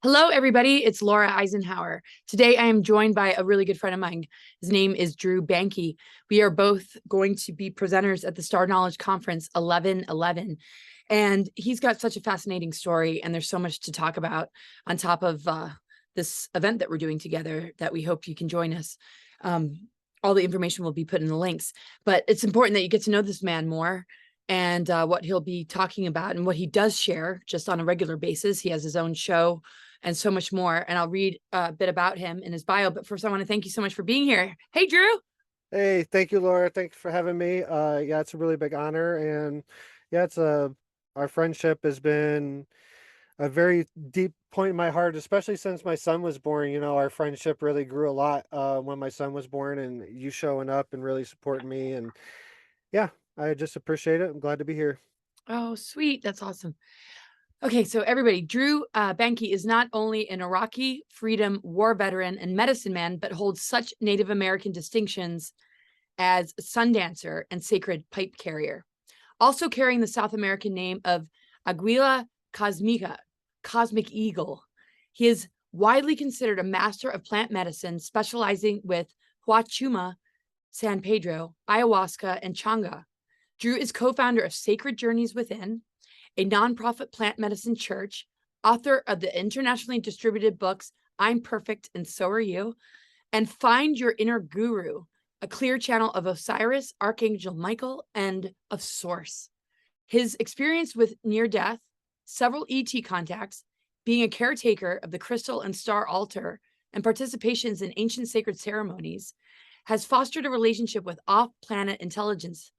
Hello, everybody. It's Laura Eisenhower. Today, I am joined by a really good friend of mine. His name is Drew Bankey. We are both going to be presenters at the Star Knowledge Conference 11/11. And he's got such a fascinating story, and there's so much to talk about on top of this event that we're doing together that we hope you can join us. All the information will be put in the links, but it's important that you get to know this man more and what he'll be talking about and what he does share just on a regular basis. He has his own show and so much more. And I'll read a bit about him in his bio. But first, I want to thank you so much for being here. Hey, Drew. Hey, thank you, Laura. Thanks for having me. Yeah, it's a really big honor, and yeah, our friendship has been a very deep point in my heart, especially since my son was born. Our friendship really grew a lot when my son was born, and you showing up and really supporting me, and yeah, I just appreciate it. I'm glad to be here. Oh, sweet. That's awesome. Okay, so everybody, Drew Bankey is not only an Iraqi freedom war veteran and medicine man, but holds such Native American distinctions as Sundancer and sacred pipe carrier. Also carrying the South American name of Aguila Cósmica, cosmic eagle. He is widely considered a master of plant medicine, specializing with Huachuma, San Pedro, Ayahuasca, and Changa. Drew is co-founder of Sacred Journeys Within, a nonprofit plant medicine church, author of the internationally distributed books I'm Perfect and So Are You, and Find Your Inner Guru, a clear channel of Osiris, Archangel Michael, and of Source. His experience with near death, several ET contacts, being a caretaker of the crystal and star altar, and participations in ancient sacred ceremonies has fostered a relationship with off planet intelligence,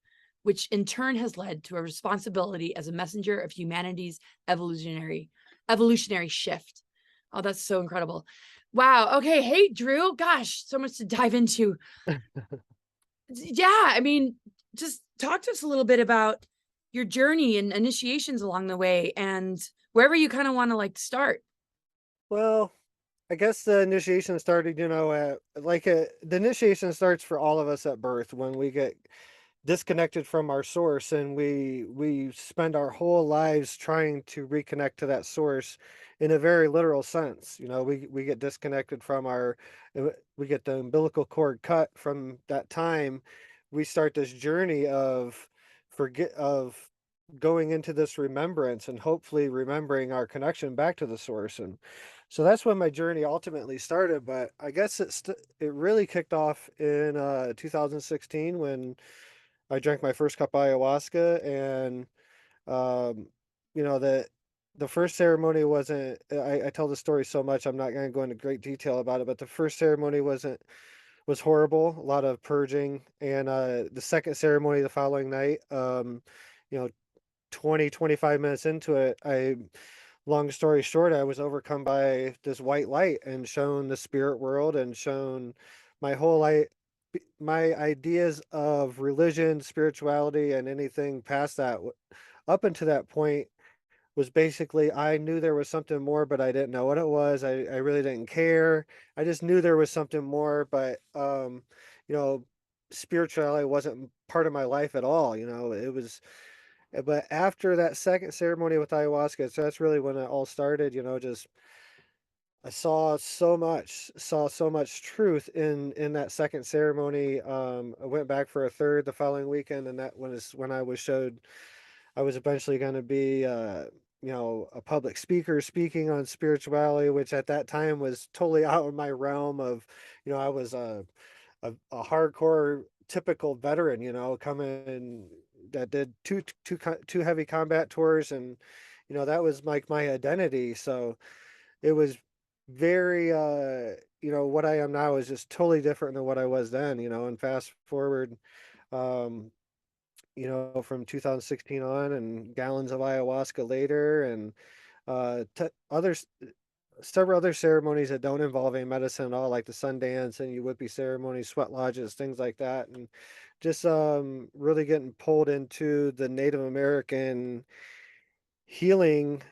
which in turn has led to a responsibility as a messenger of humanity's evolutionary shift. Oh, that's so incredible. Wow. Okay. Hey, Drew. Gosh, so much to dive into. Yeah. I mean, just talk to us a little bit about your journey and initiations along the way and wherever you kind of want to like start. Well, I guess the initiation started, the initiation starts for all of us at birth when we get disconnected from our source, and we spend our whole lives trying to reconnect to that source in a very literal sense. We get disconnected from we get the umbilical cord cut. From that time, we start this journey of going into this remembrance and hopefully remembering our connection back to the source. And so that's when my journey ultimately started. But I guess it really kicked off in 2016 when I drank my first cup of ayahuasca. And um, the first ceremony wasn't. I tell the story so much, I'm not going to go into great detail about it. But the first ceremony was horrible, a lot of purging. And the second ceremony the following night, you know, 25 minutes into it, long story short, I was overcome by this white light and shown the spirit world and shown my whole life, my ideas of religion, spirituality, and anything past that, up until that point, was basically I knew there was something more, but I didn't know what it was. I really didn't care. I just knew there was something more, but you know, spirituality wasn't part of my life at all. It was. But after that second ceremony with ayahuasca, so that's really when it all started. Just I saw so much truth in that second ceremony. I went back for a third the following weekend, and that was when I was showed I was eventually going to be, a public speaker speaking on spirituality, which at that time was totally out of my realm of, I was a hardcore typical veteran, coming that did two heavy combat tours, and that was like my identity. So it was very, what I am now is just totally different than what I was then. And fast forward, um, from 2016 on, and gallons of ayahuasca later, and others, several other ceremonies that don't involve any medicine at all, like the Sundance and Whippy ceremonies, sweat lodges, things like that, and just really getting pulled into the Native American healing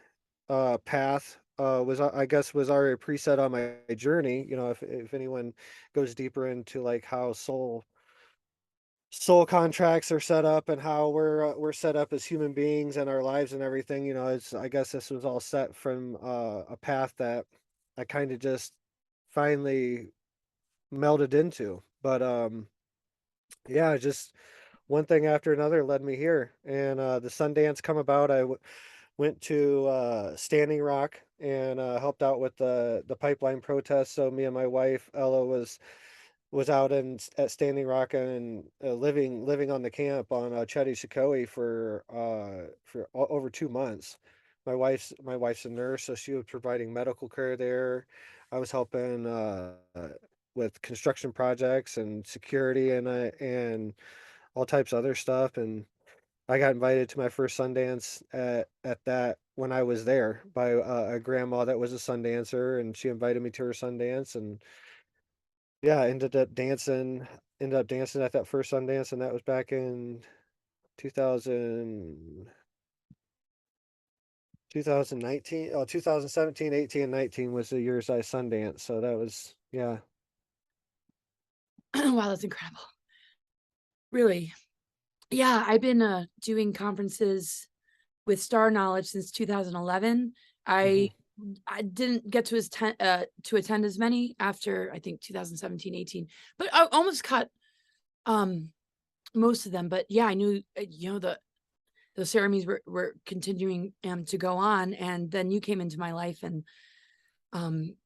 path. Was I guess was already preset on my journey. If anyone goes deeper into like how soul soul contracts are set up and how we're set up as human beings and our lives and everything. It's, I guess this was all set from a path that I kind of just finally melded into. But yeah, just one thing after another led me here, and the Sundance come about. Went to Standing Rock and helped out with the pipeline protest. So me and my wife Ella was out at Standing Rock and living on the camp on Chetty Chicowee for over 2 months. My wife's a nurse, so she was providing medical care there. I was helping with construction projects and security and all types of other stuff. And I got invited to my first Sundance at that when I was there by a grandma that was a Sundancer, and she invited me to her Sundance. And yeah, ended up dancing at that first Sundance, and that was back in 2000 2019. Oh, 2017, 18, and 19 was the years I Sundance. So that was, yeah. Wow, that's incredible. Really. Yeah, I've been doing conferences with Star Knowledge since 2011. I Hmm. I didn't get to attend as many after, I think, 2017, 18, but I almost caught um most of them. But yeah, I knew the ceremonies were continuing to go on, and then you came into my life, um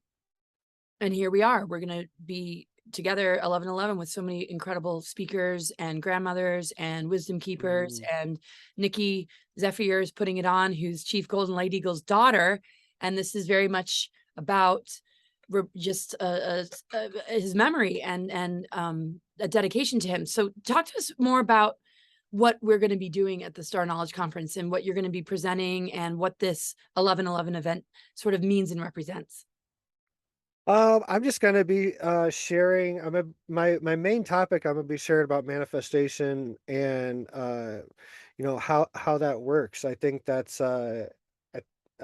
and here we are. We're gonna be together 11/11 with so many incredible speakers and grandmothers and wisdom keepers, Mm. and Nikki Zephyr is putting it on, who's Chief Golden Light Eagle's daughter. And this is very much about just his memory and a dedication to him. So talk to us more about what we're going to be doing at the Star Knowledge Conference and what you're going to be presenting and what this 11/11 event sort of means and represents. I'm just gonna be sharing. My main topic. I'm gonna be sharing about manifestation and how that works. I think that's I-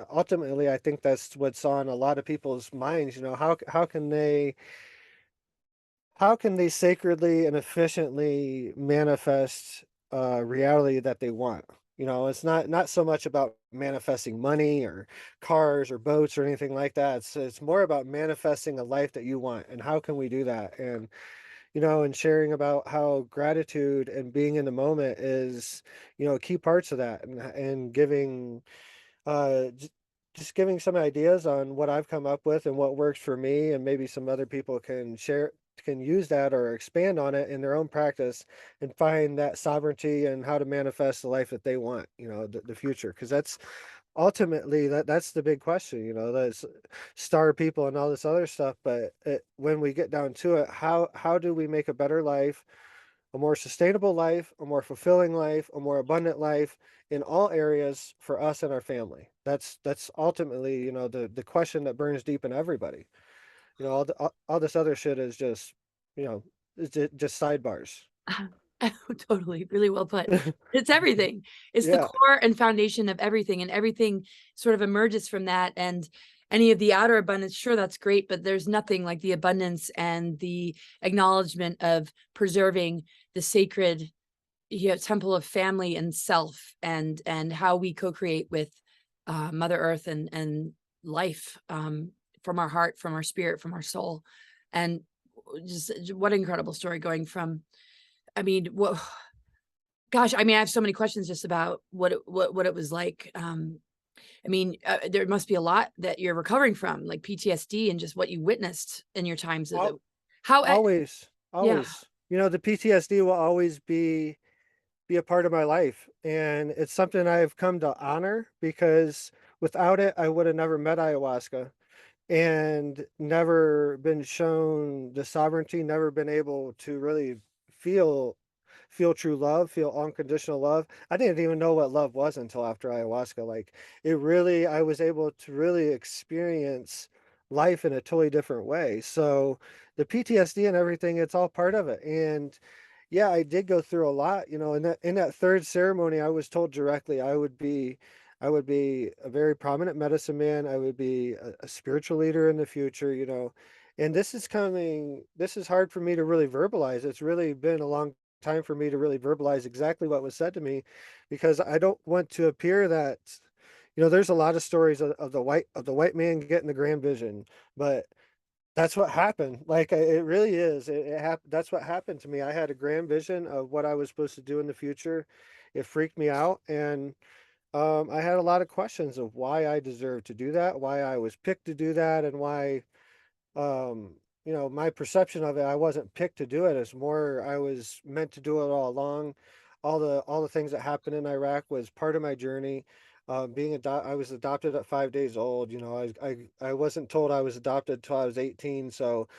ultimately I think that's what's on a lot of people's minds. How can they sacredly and efficiently manifest reality that they want? It's not so much about manifesting money or cars or boats or anything like that. It's more about manifesting a life that you want. And how can we do that? And sharing about how gratitude and being in the moment is, key parts of that, and giving just giving some ideas on what I've come up with and what works for me, and maybe some other people can use that or expand on it in their own practice and find that sovereignty and how to manifest the life that they want, the future. Because that's ultimately that's the big question, that's star people and all this other stuff. But when we get down to it, how do we make a better life, a more sustainable life, a more fulfilling life, a more abundant life in all areas for us and our family? That's ultimately, the question that burns deep in everybody. All this other shit is just, you know, just sidebars. Totally, really well put. It's everything. It's the Yeah. core and foundation of everything, and everything sort of emerges from that. And any of the outer abundance, sure, that's great, but there's nothing like the abundance and the acknowledgement of preserving the sacred, temple of family and self, and how we co-create with Mother Earth and life, from our heart, from our spirit, from our soul. And just what an incredible story, going from, I mean, what gosh, I mean, I have so many questions just about what it was like. I mean, there must be a lot that you're recovering from, like PTSD, and just what you witnessed in your times of it. Al- How, Always, yeah. always. The PTSD will always be a part of my life, and it's something I've come to honor, because without it I would have never met ayahuasca and never been shown the sovereignty, never been able to really feel feel true love, feel unconditional love. I didn't even know what love was until after ayahuasca. Like, I was able to really experience life in a totally different way. So the PTSD and everything, it's all part of it. And yeah, I did go through a lot, in that third ceremony. I was told directly I would be a very prominent medicine man. I would be a spiritual leader in the future, and this is hard for me to really verbalize. It's really been a long time for me to really verbalize exactly what was said to me, because I don't want to appear that, there's a lot of stories of the white man getting the grand vision, but that's what happened. Like, it really is. It happened. That's what happened to me. I had a grand vision of what I was supposed to do in the future. It freaked me out, and I had a lot of questions of why I deserved to do that, why I was picked to do that, and why, um, my perception of it, I wasn't picked to do it. It's more I was meant to do it all along. All the things that happened in Iraq was part of my journey. I was adopted at 5 days old. I wasn't told I was adopted till I was 18. So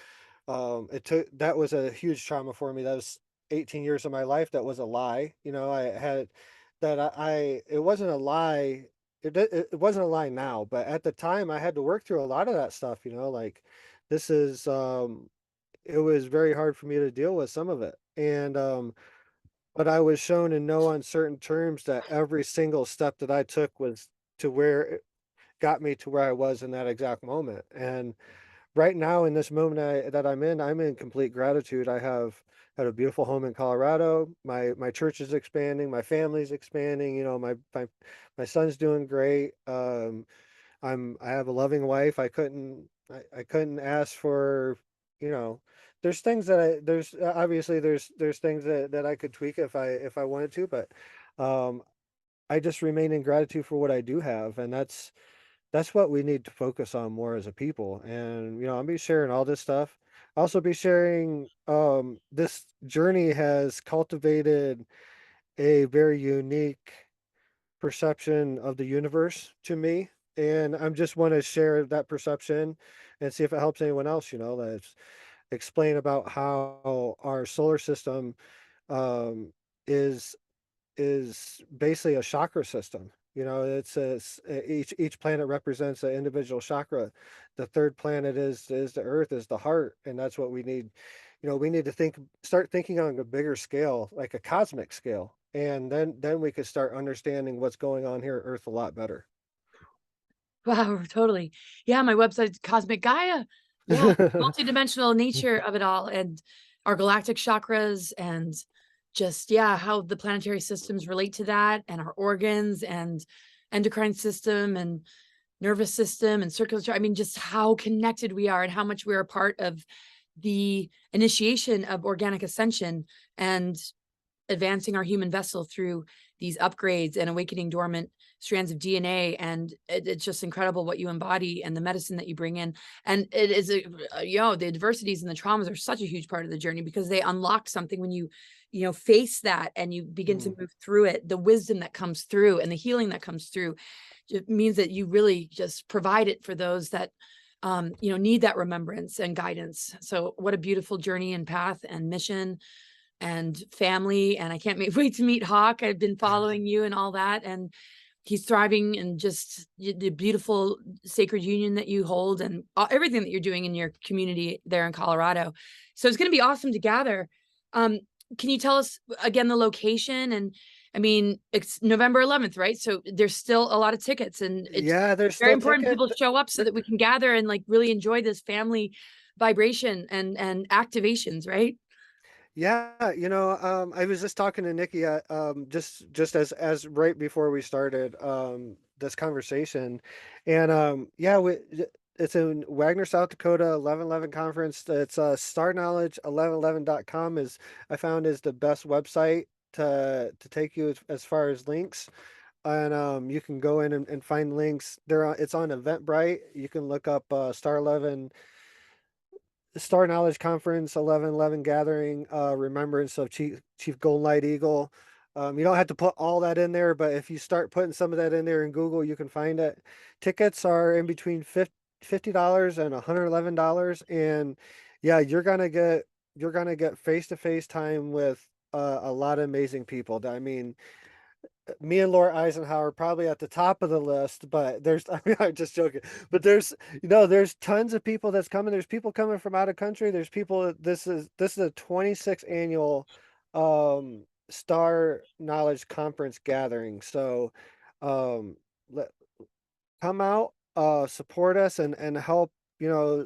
that was a huge trauma for me. That was 18 years of my life. That was a lie. I had that it wasn't a lie. It wasn't a lie now, but at the time I had to work through a lot of that stuff, like this is, it was very hard for me to deal with some of it. And, but I was shown in no uncertain terms that every single step that I took was to where it got me to where I was in that exact moment. And right now in this moment that I'm in complete gratitude. I have had a beautiful home in Colorado. My church is expanding. My family's expanding. My son's doing great. I have a loving wife. I couldn't ask for, you know, there's things that there's obviously there's things that I could tweak if I wanted to, but um, I just remain in gratitude for what I do have, and that's what we need to focus on more as a people. And I'll be sharing all this stuff. I'll also be sharing, this journey has cultivated a very unique perception of the universe to me, and I'm just want to share that perception and see if it helps anyone else. Let's explain about how our solar system, um, is basically a chakra system. Each planet represents an individual chakra. The third planet is the Earth, is the heart, and that's what we need. We need to start thinking on a bigger scale, like a cosmic scale, and then we could start understanding what's going on here at Earth a lot better. Wow, totally. Yeah, my website's Cosmic Gaia. Yeah, multidimensional nature of it all and our galactic chakras and just, yeah, how the planetary systems relate to that and our organs and endocrine system and nervous system and circulatory. I mean, just how connected we are and how much we're a part of the initiation of organic ascension and advancing our human vessel through these upgrades and awakening dormant strands of DNA. And it's just incredible what you embody and the medicine that you bring in. And it is, the adversities and the traumas are such a huge part of the journey because they unlock something when you face that and you begin to move through it. The wisdom that comes through and the healing that comes through, it means that you really just provide it for those that need that remembrance and guidance. So what a beautiful journey and path and mission and family. And I can't wait to meet Hawk. I've been following you and all that. And he's thriving and just the beautiful sacred union that you hold and everything that you're doing in your community there in Colorado. So it's going to be awesome to gather. Can you tell us again the location? And I mean, it's November 11th, right? So there's still a lot of tickets and it's Yeah, there's very still important ticket. people show up so that we can gather and like really enjoy this family vibration and activations, right? Yeah, I was just talking to Nikki, just as right before we started this conversation, and yeah, it's in Wagner, South Dakota, 1111 conference. It's Star Knowledge 1111.com is I found is the best website to take you as far as links. And you can go in and find links. It's on Eventbrite. You can look up Star 11 Star Knowledge Conference 1111 Gathering, Remembrance of Chief Golden Light Eagle. You don't have to put all that in there, but if you start putting some of that in there in Google, you can find it. Tickets are in between $50 and $111, and yeah, you're gonna get face-to-face time with a lot of amazing people. I mean, me and Laura Eisenhower probably at the top of the list, but I mean, I'm just joking. But there's tons of people that's coming. There's people coming from out of country. There's people. This is a 26th annual Star Knowledge Conference gathering. So, um, let come out, support us, and help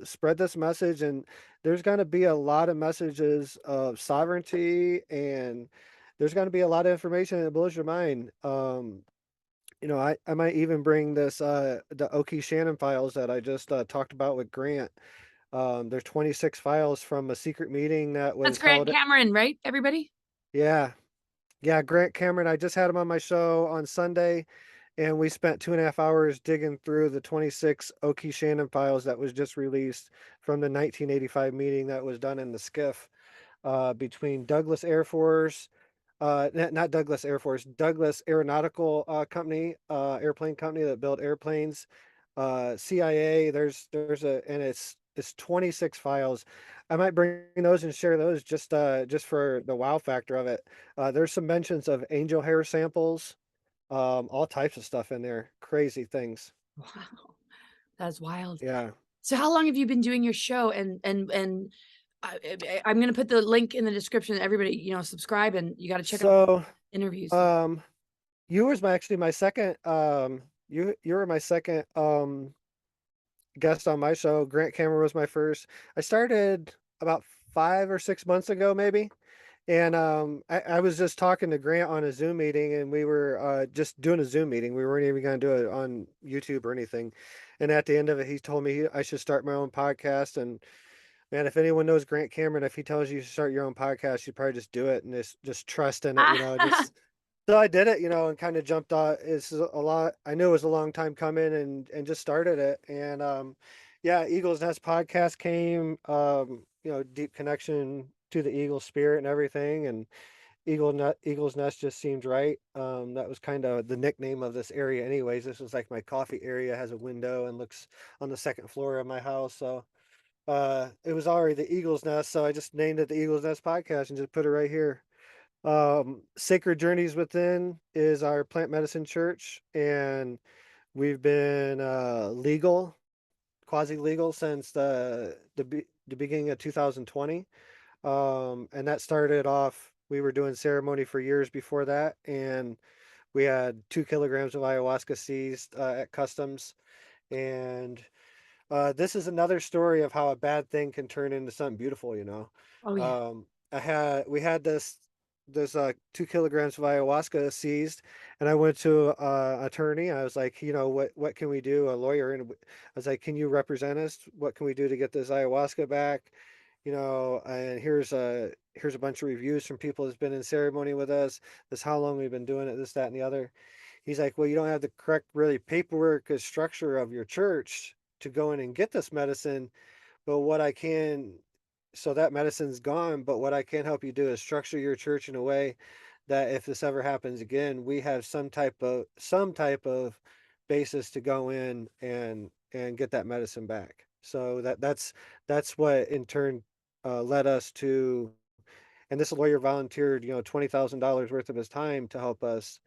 spread this message. And there's going to be a lot of messages of sovereignty, and there's going to be a lot of information that blows your mind. You know, I might even bring this the Oki Shannon files that I just talked about with Grant. There's 26 files from a secret meeting that That's was Grant held. Cameron, right, everybody? Yeah, yeah, Grant Cameron. I just had him on my show on Sunday, and we spent 2.5 hours digging through the 26 Oki Shannon files that was just released from the 1985 meeting that was done in the skiff between Douglas Air Force, not Douglas Air Force, Douglas Aeronautical Company, airplane company that built airplanes, CIA. There's a and it's 26 files. I might bring those and share those just for the wow factor of it. There's some mentions of angel hair samples, all types of stuff in there, crazy things. Wow, that's wild. Yeah. So how long have you been doing your show? And I'm going to put the link in the description. Everybody, subscribe, and you got to check out So, the interviews. um, you was actually my second you were my second guest on my show. Grant Cameron was my first. I started about 5 or 6 months ago, maybe. And I was just talking to Grant on a Zoom meeting, and we were just doing a Zoom meeting. We weren't even going to do it on YouTube or anything. And at the end of it, he told me I should start my own podcast. And man, if anyone knows Grant Cameron, if he tells you to start your own podcast, you probably just do it and just trust in it, just so I did it, and kind of jumped on. It's a lot. I knew it was a long time coming, and just started it. And yeah, Eagle's Nest podcast came. Deep connection to the eagle spirit and everything, and Eagle's Nest just seemed right. That was kind of the nickname of this area, anyways. This was like my coffee area, has a window and looks on the second floor of my house. So it was already the Eagle's Nest, so I just named it the Eagle's Nest podcast and just put it right here. Sacred Journeys Within is our plant medicine church, and we've been legal, quasi legal, since the beginning of 2020. And that started off. We were doing ceremony for years before that, and we had 2 kilograms of ayahuasca seized at customs. And this is another story of how a bad thing can turn into something beautiful, Oh yeah. We had this 2 kilograms of ayahuasca seized, and I went to attorney. I was like, what can we do? A lawyer, and I was like, can you represent us? What can we do to get this ayahuasca back? And here's a bunch of reviews from people that's been in ceremony with us. This how long we've been doing it, this, that, and the other. He's like, well, you don't have the correct really paperwork or structure of your church to go in and get this medicine, but what I can, so that medicine's gone, but what I can help you do is structure your church in a way that if this ever happens again, we have some type of basis to go in and get that medicine back. So that's what in turn led us to, and this lawyer volunteered, $20,000 worth of his time to help us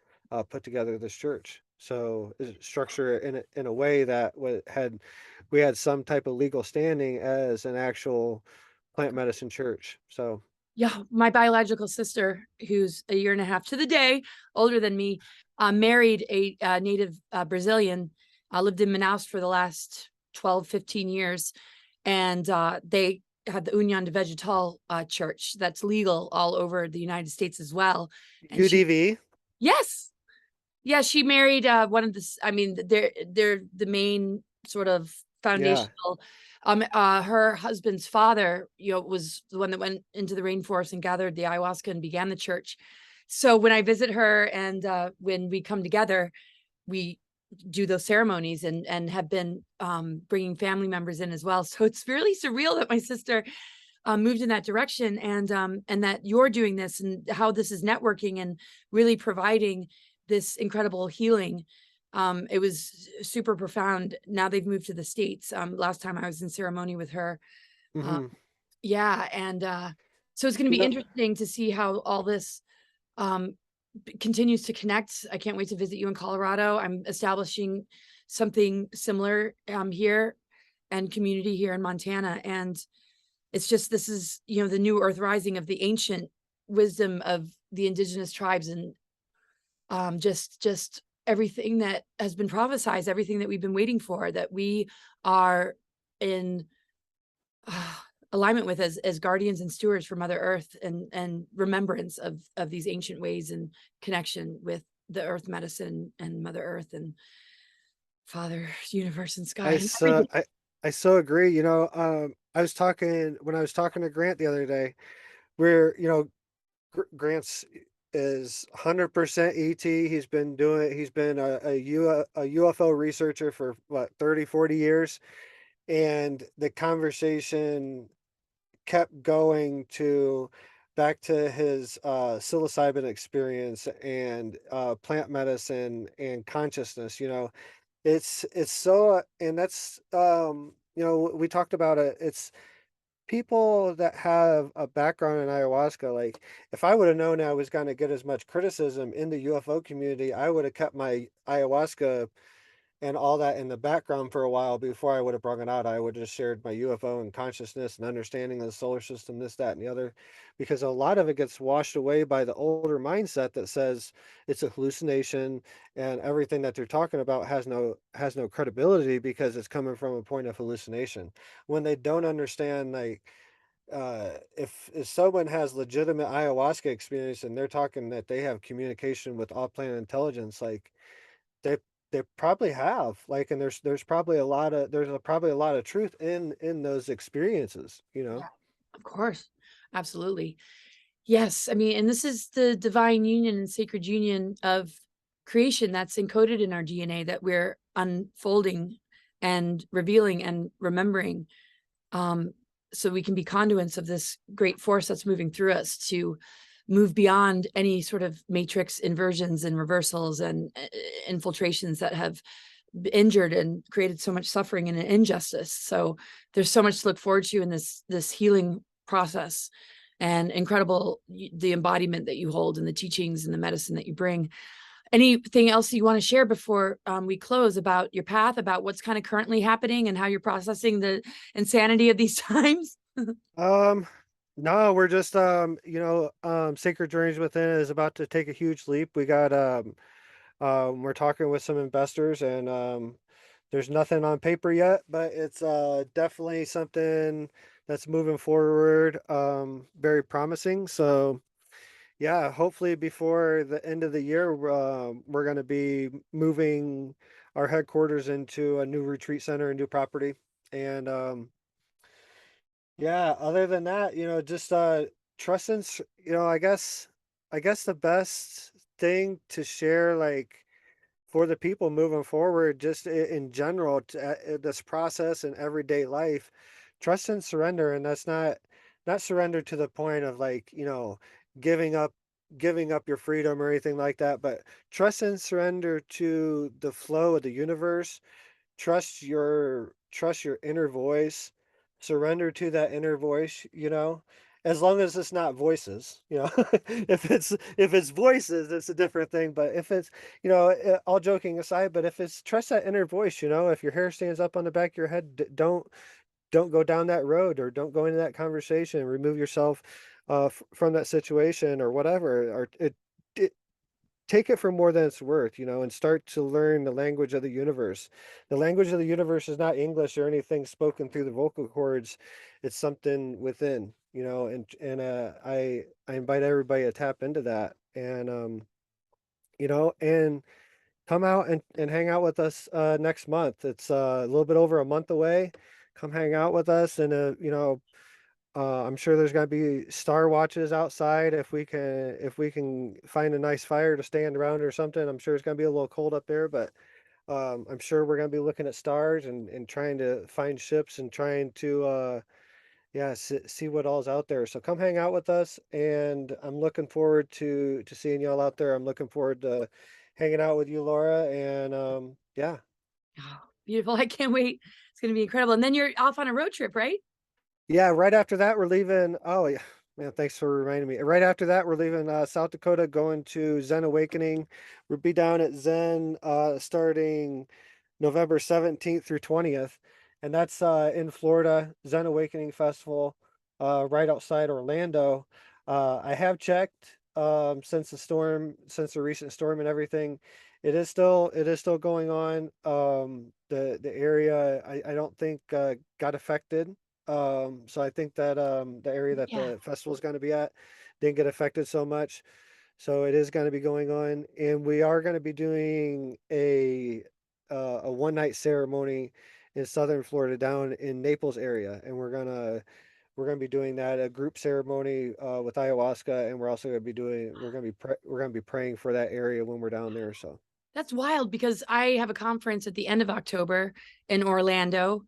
put together this church. So structure it in a way that we had some type of legal standing as an actual plant medicine church. So Yeah, my biological sister, who's a year and a half to the day older than me, married a native Brazilian, lived in Manaus for the last 12, 15 years. And they had the Union de Vegetal church that's legal all over the United States as well. And UDV. yes, yeah, she married one of the, I mean, they're the main sort of Yeah. foundational. Her husband's father, was the one that went into the rainforest and gathered the ayahuasca and began the church. So when I visit her and when we come together, we do those ceremonies and have been bringing family members in as well. So it's really surreal that my sister moved in that direction, and that you're doing this and how this is networking and really providing this incredible healing. It was super profound. Now they've moved to the States. Last time I was in ceremony with her. Uh, Hmm. yeah. And so it's going to You be know, interesting to see how all this um, continues to connect. I can't wait to visit you in Colorado. I'm establishing something similar here and community here in Montana. And it's just, this is, the new earth rising of the ancient wisdom of the indigenous tribes, and just everything that has been prophesized, everything that we've been waiting for, that we are in alignment with as guardians and stewards for Mother Earth, and remembrance of these ancient ways and connection with the earth medicine and Mother Earth and Father, universe, and sky I and everything. so I so agree. I was talking when I was talking to Grant the other day, where Grant's is 100% ET. He's been a UFO researcher for what 30, 40 years, and the conversation kept going to back to his psilocybin experience and plant medicine and consciousness. It's so, and that's we talked about it. It's people that have a background in ayahuasca. Like, if I would have known I was going to get as much criticism in the UFO community, I would have kept my ayahuasca and all that in the background for a while before I would have brought it out. I would have just shared my UFO and consciousness and understanding of the solar system, this, that, and the other, because a lot of it gets washed away by the older mindset that says it's a hallucination and everything that they're talking about has no credibility because it's coming from a point of hallucination. When they don't understand, like, if someone has legitimate ayahuasca experience and they're talking that they have communication with all planet intelligence, like, they they probably have, like, and there's probably a lot of truth in those experiences, you know? Yeah, of course, absolutely. Yes, I mean, and this is the divine union and sacred union of creation that's encoded in our DNA that we're unfolding and revealing and remembering, um, so we can be conduits of this great force that's moving through us to move beyond any sort of matrix inversions and reversals and infiltrations that have injured and created so much suffering and injustice. So there's so much to look forward to in this healing process, and incredible the embodiment that you hold and the teachings and the medicine that you bring. Anything else you want to share before we close about your path, about what's kind of currently happening and how you're processing the insanity of these times? Um, no, we're just, Sacred Journeys Within is about to take a huge leap. We're talking with some investors, and there's nothing on paper yet, but it's definitely something that's moving forward, very promising. So yeah, hopefully before the end of the year, we're going to be moving our headquarters into a new retreat center, a new property. And yeah, other than that, just trust in, I guess the best thing to share, like, for the people moving forward, just in general, this process in everyday life, trust and surrender. And that's not surrender to the point of, like, giving up giving up your freedom or anything like that, but trust and surrender to the flow of the universe. Trust your inner voice. Surrender to that inner voice, as long as it's not voices. If it's voices, it's a different thing. But if it's, all joking aside, but if it's trust that inner voice, if your hair stands up on the back of your head, don't go down that road, or don't go into that conversation. Remove yourself from that situation or whatever, or it take it for more than it's worth, and start to learn the language of the universe. The language of the universe is not English or anything spoken through the vocal cords. It's something within, and I invite everybody to tap into that, and come out and hang out with us next month. It's a little bit over a month away. Come hang out with us, and I'm sure there's gonna be star watches outside if we can find a nice fire to stand around or something. I'm sure it's gonna be a little cold up there, but I'm sure we're gonna be looking at stars and trying to find ships and trying to yeah, see what all's out there. So come hang out with us, and I'm looking forward to seeing y'all out there. I'm looking forward to hanging out with you, Laura, and yeah. Oh, beautiful. I can't wait. It's going to be incredible. And then you're off on a road trip, right? Yeah, right after that, we're leaving. Oh, yeah. Man, thanks for reminding me. Right after that, we're leaving South Dakota, going to Zen Awakening. We'll be down at Zen starting November 17th through 20th. And that's in Florida, Zen Awakening Festival, right outside Orlando. I have checked since the recent storm and everything. It is still going on. The area I don't think got affected So I think that the area that Yeah. the festival is going to be at didn't get affected so much. So it is going to be going on, and we are going to be doing a one night ceremony in southern Florida, down in Naples area, and we're gonna be doing that, a group ceremony with ayahuasca, and we're also gonna be doing we're gonna be praying for that area when we're down there. So. That's wild because I have a conference at the end of October in Orlando,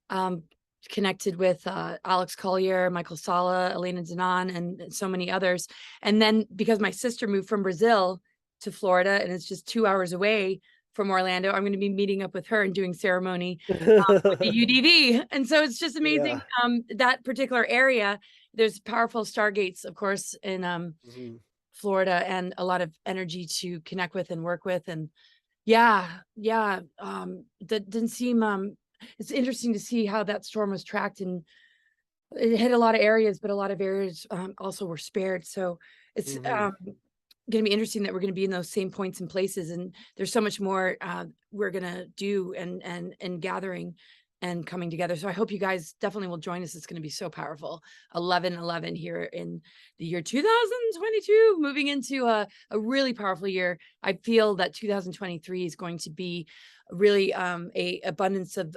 um, connected with Alex Collier, Michael Sala, Elena Danan, and so many others. And then because my sister moved from Brazil to Florida and it's just 2 hours away from Orlando, I'm going to be meeting up with her and doing ceremony with the UDV. And so it's just amazing. Yeah. That particular area, there's powerful stargates, of course, in Mhm. Florida, and a lot of energy to connect with and work with. And yeah, yeah. That didn't seem it's interesting to see how that storm was tracked, and it hit a lot of areas, but a lot of areas also were spared. So it's Mhm. going to be interesting that we're going to be in those same points and places, and there's so much more we're going to do, and gathering and coming together. So I hope you guys definitely will join us. It's going to be so powerful. 11/11 here in the year 2022, moving into a really powerful year. I feel that 2023 is going to be really a abundance of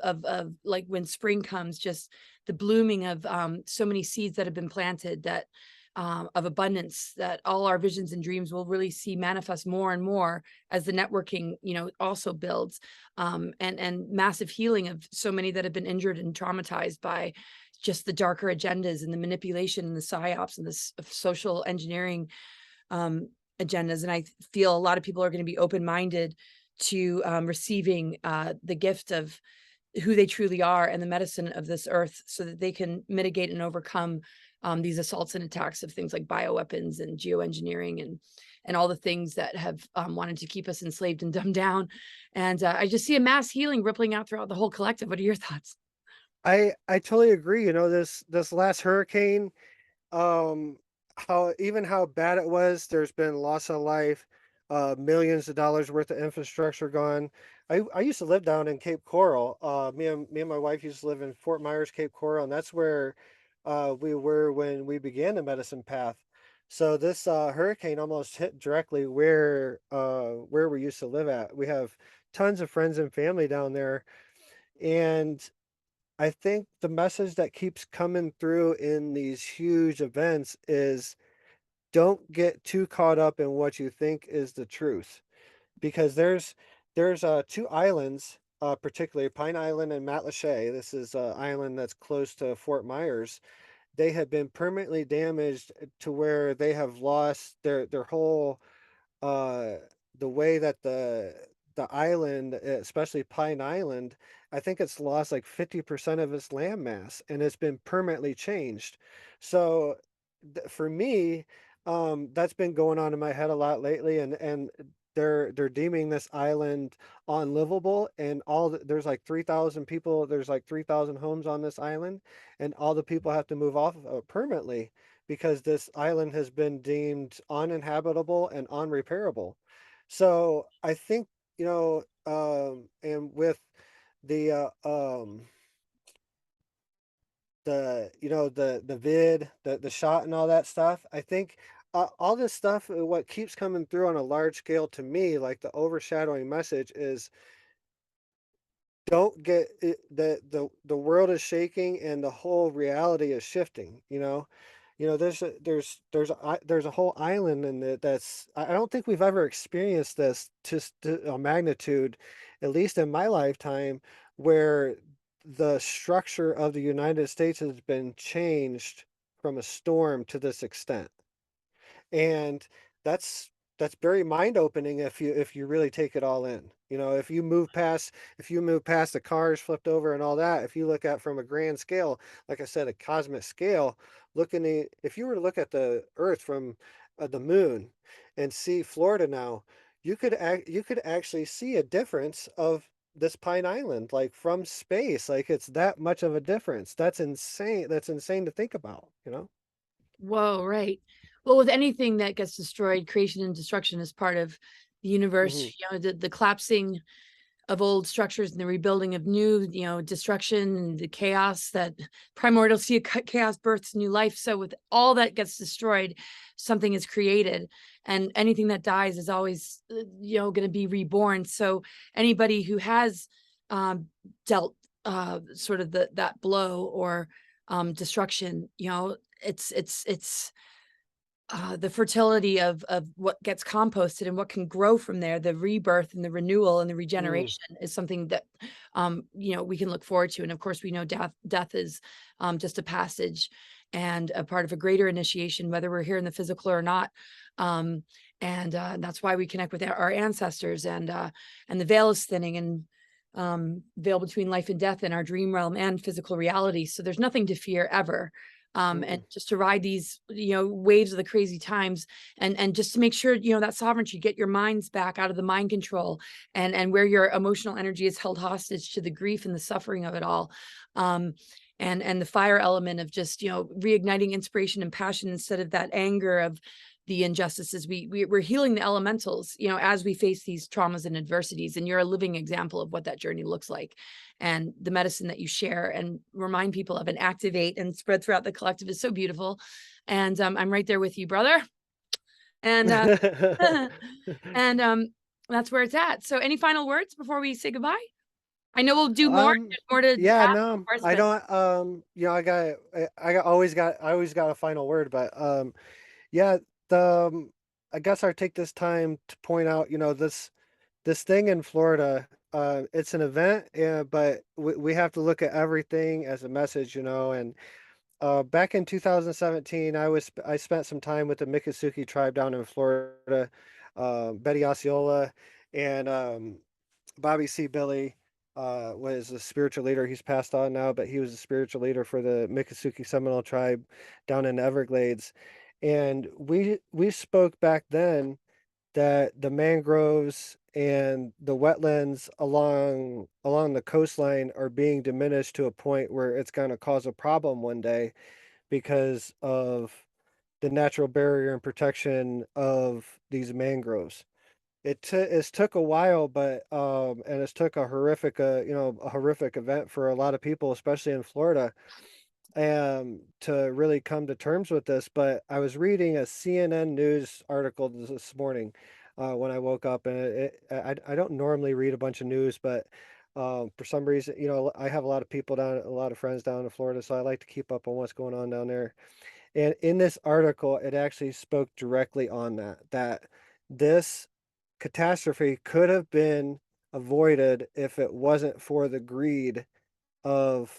like when spring comes, just the blooming of so many seeds that have been planted, that of abundance, that all our visions and dreams will really see manifest more and more as the networking, also builds, and massive healing of so many that have been injured and traumatized by just the darker agendas and the manipulation and the psyops and the social engineering um, agendas. And I feel a lot of people are going to be open-minded to receiving the gift of who they truly are and the medicine of this earth, so that they can mitigate and overcome these assaults and attacks of things like bioweapons and geoengineering, and all the things that have wanted to keep us enslaved and dumbed down. And I just see a mass healing rippling out throughout the whole collective. What are your thoughts? I totally agree. This last hurricane, um, how bad it was. There's been loss of life, millions of dollars worth of infrastructure gone. I used to live down in Cape Coral. Me and my wife used to live in Fort Myers, Cape Coral, and that's where we were when we began the medicine path. So this hurricane almost hit directly where we used to live at. We have tons of friends and family down there, and I think the message that keeps coming through in these huge events is, don't get too caught up in what you think is the truth, because there's two islands, particularly Pine Island and Matlacha. This is an island that's close to Fort Myers. They have been permanently damaged to where they have lost their whole uh the way that the island, especially Pine Island, I think it's lost like 50% of its land mass, and it's been permanently changed. So for me, that's been going on in my head a lot lately, and they're deeming this island unlivable, and there's like 3,000 people, there's like 3,000 homes on this island, and all the people have to move off of it permanently because this island has been deemed uninhabitable and unrepairable. So I think, and with the the vid, the shot and all that stuff, I think all this stuff, what keeps coming through on a large scale to me, like the overshadowing message is, don't get it, the world is shaking and the whole reality is shifting. There's a whole island in it that's, I don't think we've ever experienced this to a magnitude, at least in my lifetime, where the structure of the United States has been changed from a storm to this extent. And that's that's very mind opening if you really take it all in. If you move past the cars flipped over and all that, if you look at from a grand scale, like I said, a cosmic scale, if you were to look at the Earth from the moon and see Florida now, you could actually see a difference of this Pine Island, like from space. Like, it's that much of a difference. That's insane. That's insane to think about. Whoa, right. Well, with anything that gets destroyed, creation and destruction is part of the universe. Hmm. The collapsing of old structures and the rebuilding of new, destruction and the chaos that primordial sea of chaos births new life. So with all that gets destroyed, something is created, and anything that dies is always, going to be reborn. So anybody who has dealt sort of that blow or destruction, it's the fertility of what gets composted and what can grow from there, the rebirth and the renewal and the Mm, regeneration is something that we can look forward to. And of course, we know death is just a passage and a part of a greater initiation, whether we're here in the physical or not. And that's why we connect with our ancestors, and the veil is thinning, and veil between life and death in our dream realm and physical reality. So there's nothing to fear ever. And just to ride these, waves of the crazy times, and just to make sure, that sovereignty, get your minds back out of the mind control, and where your emotional energy is held hostage to the grief and the suffering of it all. And the fire element of just, reigniting inspiration and passion instead of that anger of the injustices. We're healing the elementals, as we face these traumas and adversities. And you're a living example of what that journey looks like, and the medicine that you share and remind people of and activate and spread throughout the collective is so beautiful. And I'm right there with you, brother. And mm. and that's where it's at. So any final words before we say goodbye? I know we'll do more. Um, There's more to yeah, ask, of no, course, I but don't, I always got a final word, but, yeah, I guess I'll take this time to point out, this thing in Florida, it's an event, yeah, but we have to look at everything as a message, and, back in 2017, I spent some time with the Miccosukee tribe down in Florida, Betty Osceola and, Bobby C. Billy was a spiritual leader. He's passed on now, but he was a spiritual leader for the Miccosukee Seminole tribe down in the Everglades. And we spoke back then that the mangroves and the wetlands along the coastline are being diminished to a point where it's going to cause a problem one day because of the natural barrier and protection of these mangroves. It's took a while, but and it's took a horrific a horrific event for a lot of people, especially in Florida, to really come to terms with this. But I was reading a CNN news article this morning when I woke up, and I don't normally read a bunch of news, but for some reason, I have a lot of people down, a lot of friends down in Florida, so I like to keep up on what's going on down there. And in this article, it actually spoke directly on that this catastrophe could have been avoided if it wasn't for the greed of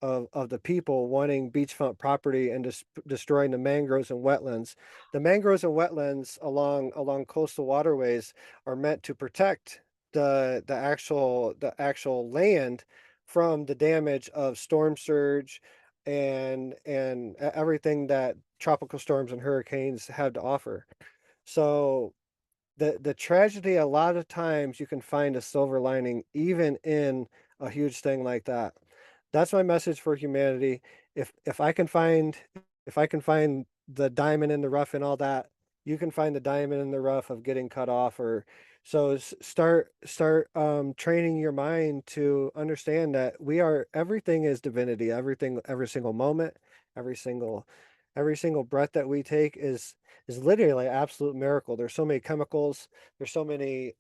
of the people wanting beachfront property and destroying the mangroves and wetlands. The mangroves and wetlands along coastal waterways are meant to protect the actual land from the damage of storm surge and everything that tropical storms and hurricanes have to offer. So the tragedy, a lot of times you can find a silver lining even in a huge thing like that. That's my message for humanity. If I can find the diamond in the rough and all that, you can find the diamond in the rough of getting cut off. Or so start training your mind to understand that everything is divinity. Everything, every single moment, every single every single breath that we take is literally an absolute miracle. There's so many chemicals, there's so many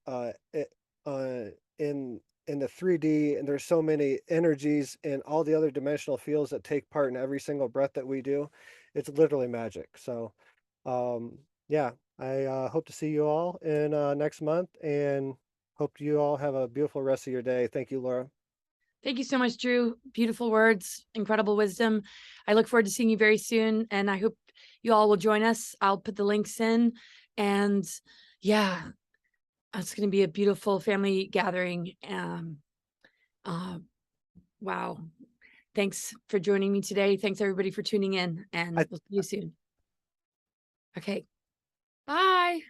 in the 3D, and there's so many energies and all the other dimensional fields that take part in every single breath that we do. It's literally magic. So yeah, I hope to see you all in next month, and hope you all have a beautiful rest of your day. Thank you, Laura. thank you so much, Drew. Beautiful words, incredible wisdom. I look forward to seeing you very soon, and I hope you all will join us. I'll put the links in, and yeah, it's going to be a beautiful family gathering. Uh, wow. Thanks for joining me today. Thanks everybody for tuning in, and I we'll see you soon. Okay. Bye.